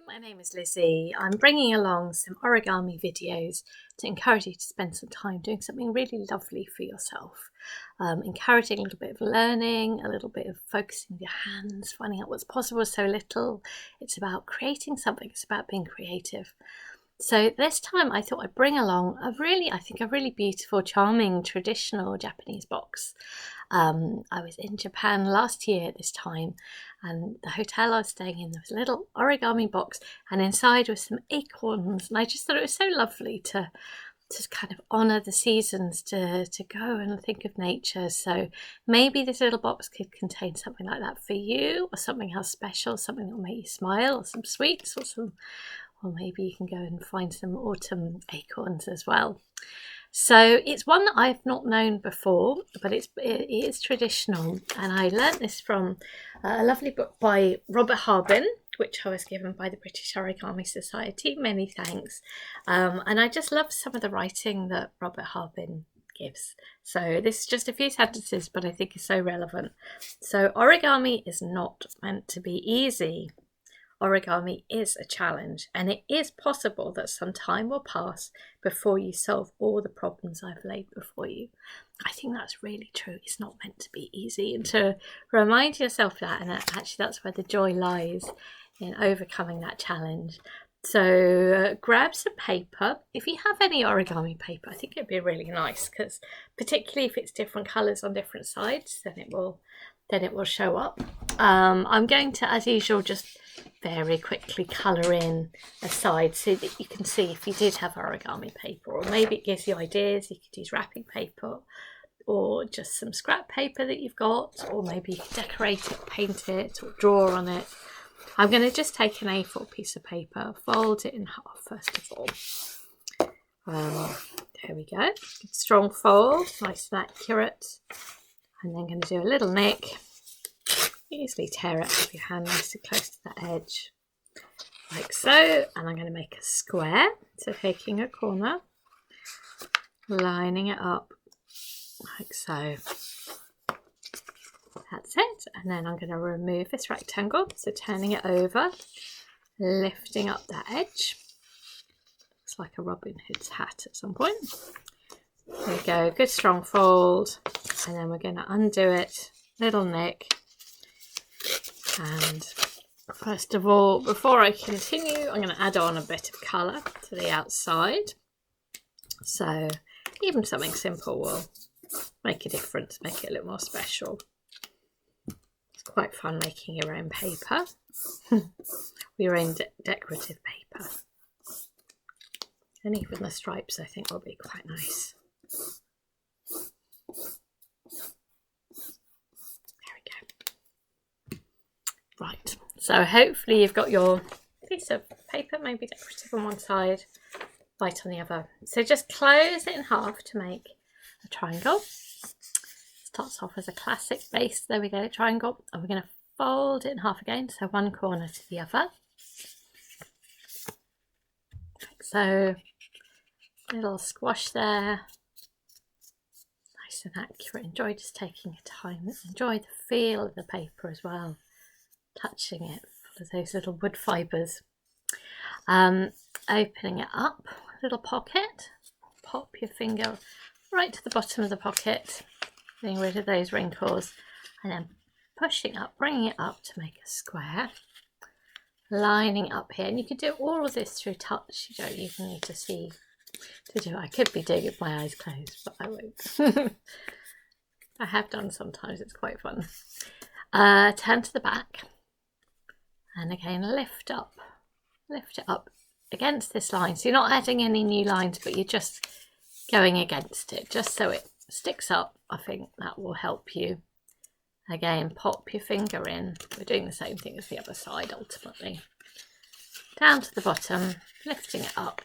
My name is Lizzie. I'm bringing along some origami videos to encourage you to spend some time doing something really lovely for yourself. Encouraging a little bit of learning, a little bit of focusing with your hands, finding out what's possible with so little. It's about creating something, it's about being creative. So this time I thought I'd bring along a really beautiful, charming, traditional Japanese box. I was in Japan last year at this time, and the hotel I was staying in, there was a little origami box, and inside was some acorns, and I just thought it was so lovely to kind of honour the seasons, to go and think of nature. So maybe this little box could contain something like that for you, or something else special, something that will make you smile, or some sweets, or maybe you can go and find some autumn acorns as well. So it's one that I've not known before, but it is traditional, and I learnt this from a lovely book by Robert Harbin, which I was given by the British Origami Society. Many thanks. And I just love some of the writing that Robert Harbin gives. So this is just a few sentences, but I think is so relevant. So origami is not meant to be easy. Origami is a challenge, and it is possible that some time will pass before you solve all the problems I've laid before you. I think that's really true. It's not meant to be easy, and to remind yourself that, and actually that's where the joy lies, in overcoming that challenge. So grab some paper. If you have any origami paper, I think it'd be really nice, because particularly if it's different colours on different sides, then it will show up. I'm going to, as usual, just very quickly colour in a side so that you can see if you did have origami paper, or maybe it gives you ideas. You could use wrapping paper or just some scrap paper that you've got, or maybe you could decorate it, paint it, or draw on it. I'm going to just take an A4 piece of paper, fold it in half first of all. There we go. Strong fold, nice and accurate. And then going to do a little nick. Easily tear it with your hand nice and close to that edge, like so. And I'm going to make a square. So taking a corner, lining it up like so. That's it. And then I'm going to remove this rectangle. So turning it over, lifting up that edge. Looks like a Robin Hood's hat at some point. There we go. Good strong fold. And then we're going to undo it. Little nick. And first of all, before I continue, I'm going to add on a bit of colour to the outside. So even something simple will make a difference, make it a little more special. It's quite fun making your own paper, your own decorative paper. And even the stripes, I think, will be quite nice. Right, so hopefully you've got your piece of paper, maybe decorative on one side, white on the other. So just close it in half to make a triangle. Starts off as a classic base, there we go, triangle. And we're going to fold it in half again, so one corner to the other. Like so. Little squash there. Nice and accurate. Enjoy just taking your time. Enjoy the feel of the paper as well. Touching it, full of those little wood fibres. Opening it up, little pocket, pop your finger right to the bottom of the pocket, getting rid of those wrinkles, and then pushing up, bringing it up to make a square, lining up here. And you could do all of this through touch. You don't even need to see to do it. I could be doing it with my eyes closed, but I won't. I have done sometimes, it's quite fun. Turn to the back. And again, lift it up against this line. So you're not adding any new lines, but you're just going against it, just so it sticks up. I think that will help you. Again, pop your finger in. We're doing the same thing as the other side, ultimately. Down to the bottom, lifting it up.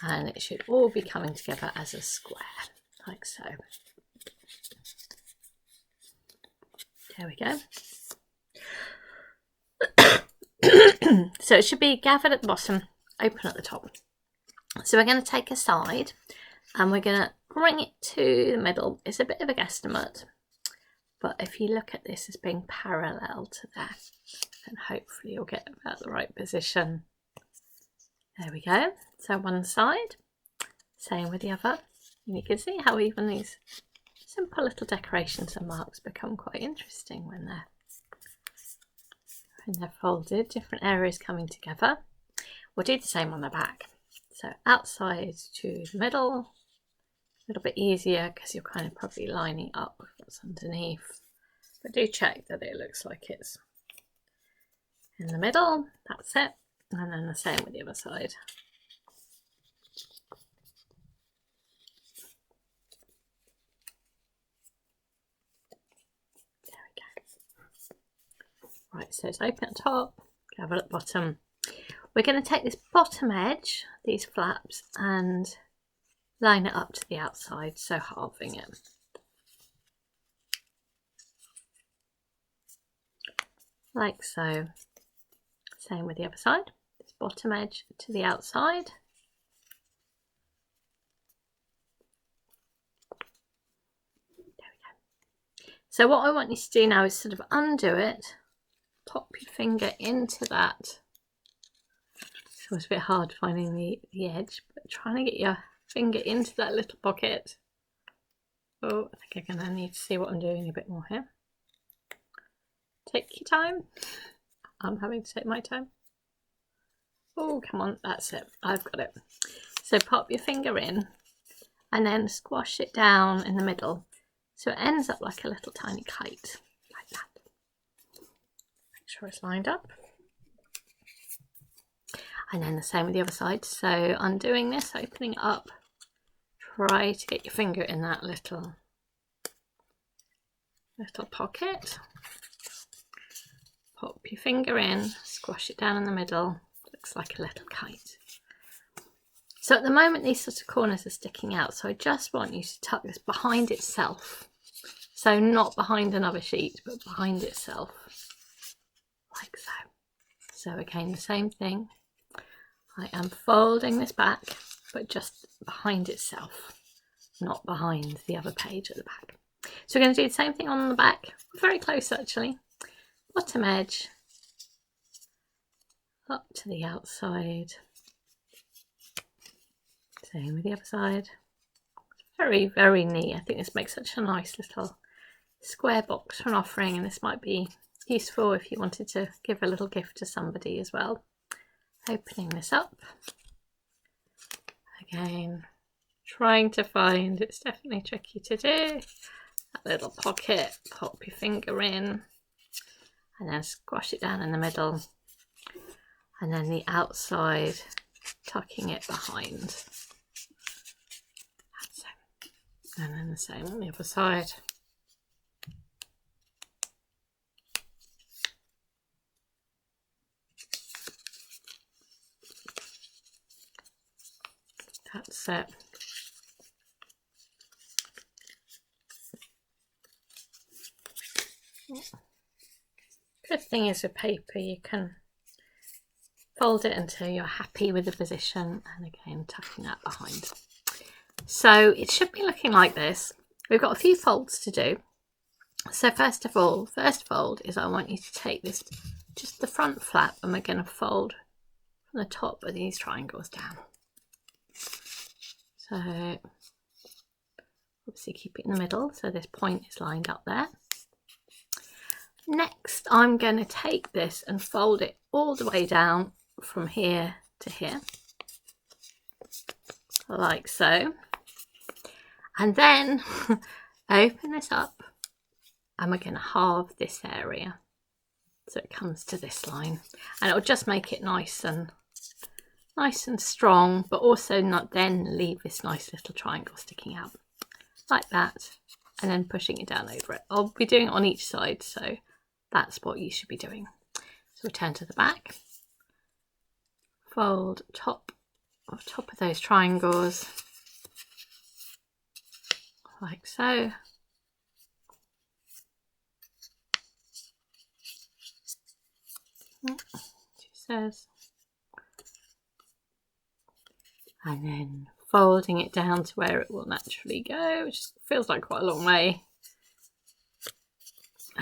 And it should all be coming together as a square, like so. There we go. So it should be gathered at the bottom, open at the top. So we're going to take a side and we're going to bring it to the middle. It's a bit of a guesstimate, but if you look at this as being parallel to that, then hopefully you'll get about the right position. There we go. So one side, same with the other. And you can see how even these simple little decorations and marks become quite interesting when they're folded, different areas coming together. We'll do the same on the back. So outside to the middle, a little bit easier because you're kind of probably lining up with what's underneath. But do check that it looks like it's in the middle. That's it. And then the same with the other side. There we go. Right, so it's open at the top, cover at the bottom. We're going to take this bottom edge, these flaps, and line it up to the outside, so halving it. Like so. Same with the other side. This bottom edge to the outside. There we go. So what I want you to do now is sort of undo it, pop your finger into that. It was a bit hard finding the edge, but trying to get your finger into that little pocket. Oh, I think I'm going to need to see what I'm doing a bit more here. Take your time. I'm having to take my time. Oh, come on, that's it. I've got it. So pop your finger in and then squash it down in the middle. So it ends up like a little tiny kite, like that. Make sure it's lined up. And then the same with the other side. So undoing this, opening it up, try to get your finger in that little pocket. Pop your finger in, squash it down in the middle. Looks like a little kite. So at the moment these sort of corners are sticking out, so I just want you to tuck this behind itself. So not behind another sheet, but behind itself, like so. So again, the same thing. I am folding this back, but just behind itself, not behind the other page at the back. So we're going to do the same thing on the back, very close actually. Bottom edge, up to the outside. Same with the other side. Very, very neat. I think this makes such a nice little square box for an offering, and this might be useful if you wanted to give a little gift to somebody as well. Opening this up. Again, trying to find, it's definitely tricky to do, that little pocket, pop your finger in, and then squash it down in the middle, and then the outside, tucking it behind. That's it. And then the same on the other side. That's it. Good thing is with paper, you can fold it until you're happy with the position, and again tucking that behind. So it should be looking like this. We've got a few folds to do. So first of all, first fold is I want you to take this, just the front flap, and we're going to fold from the top of these triangles down. So obviously keep it in the middle, so this point is lined up there. Next, I'm going to take this and fold it all the way down from here to here, like so. And then open this up, and we're going to halve this area so it comes to this line, and it'll just make it nice and strong, but also not then leave this nice little triangle sticking out like that, and then pushing it down over it. I'll be doing it on each side, so that's what you should be doing. So return to the back, fold top of those triangles like so. She says. And then folding it down to where it will naturally go, which feels like quite a long way.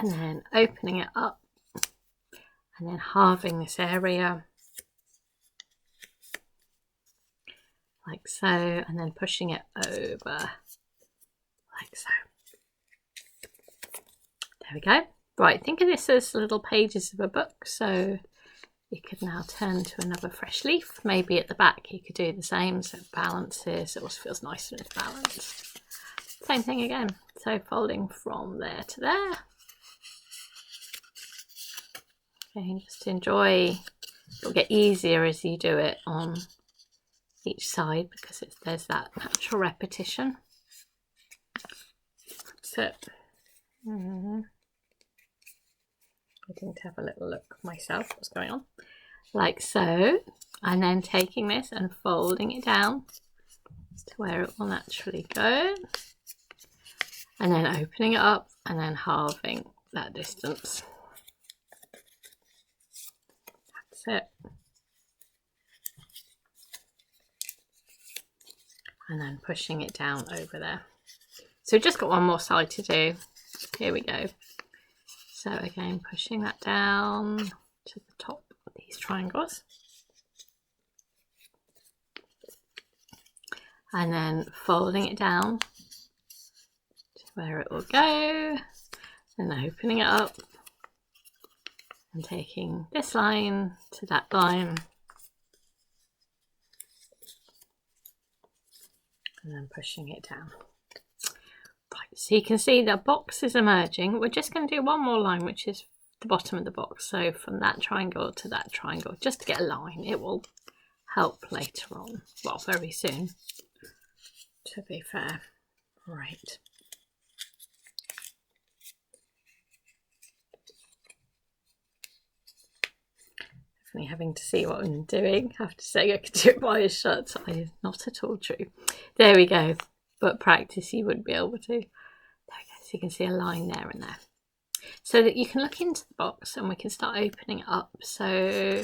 and then opening it up and then halving this area like so, and then pushing it over like so. There we go. Right, think of this as little pages of a book, so you could now turn to another fresh leaf. Maybe at the back you could do the same, so it balances, it also feels nice when it's balanced. Same thing again, so folding from there to there. Okay, just enjoy. It'll get easier as you do it on each side because there's that natural repetition. So I didn't have a little look myself what's going on, like so, and then taking this and folding it down to where it will naturally go, and then opening it up and then halving that distance. That's it. And then pushing it down over there. So we've just got one more side to do. Here we go. So again, pushing that down to the top of these triangles. And then folding it down to where it will go. And opening it up. And taking this line to that line. And then pushing it down. Right, so you can see the box is emerging. We're just going to do one more line, which is the bottom of the box. So from that triangle to that triangle, just to get a line. It will help later on, well, very soon, to be fair. Right. Definitely having to see what I'm doing. I have to say I could do it by a shut. Not at all true. There we go. But practice you wouldn't be able to. There we go. So you can see a line there and there. So that you can look into the box and we can start opening it up. So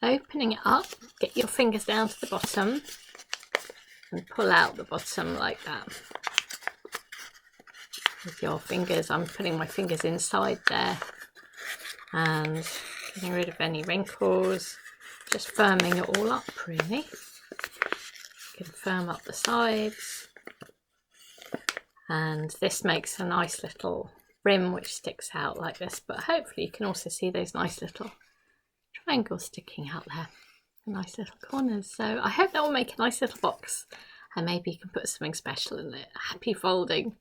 opening it up, get your fingers down to the bottom and pull out the bottom like that. With your fingers, I'm putting my fingers inside there and getting rid of any wrinkles, just firming it all up really. You can firm up the sides, and this makes a nice little rim which sticks out like this, but hopefully you can also see those nice little triangles sticking out there, the nice little corners. So I hope that will make a nice little box, and maybe you can put something special in it. Happy folding!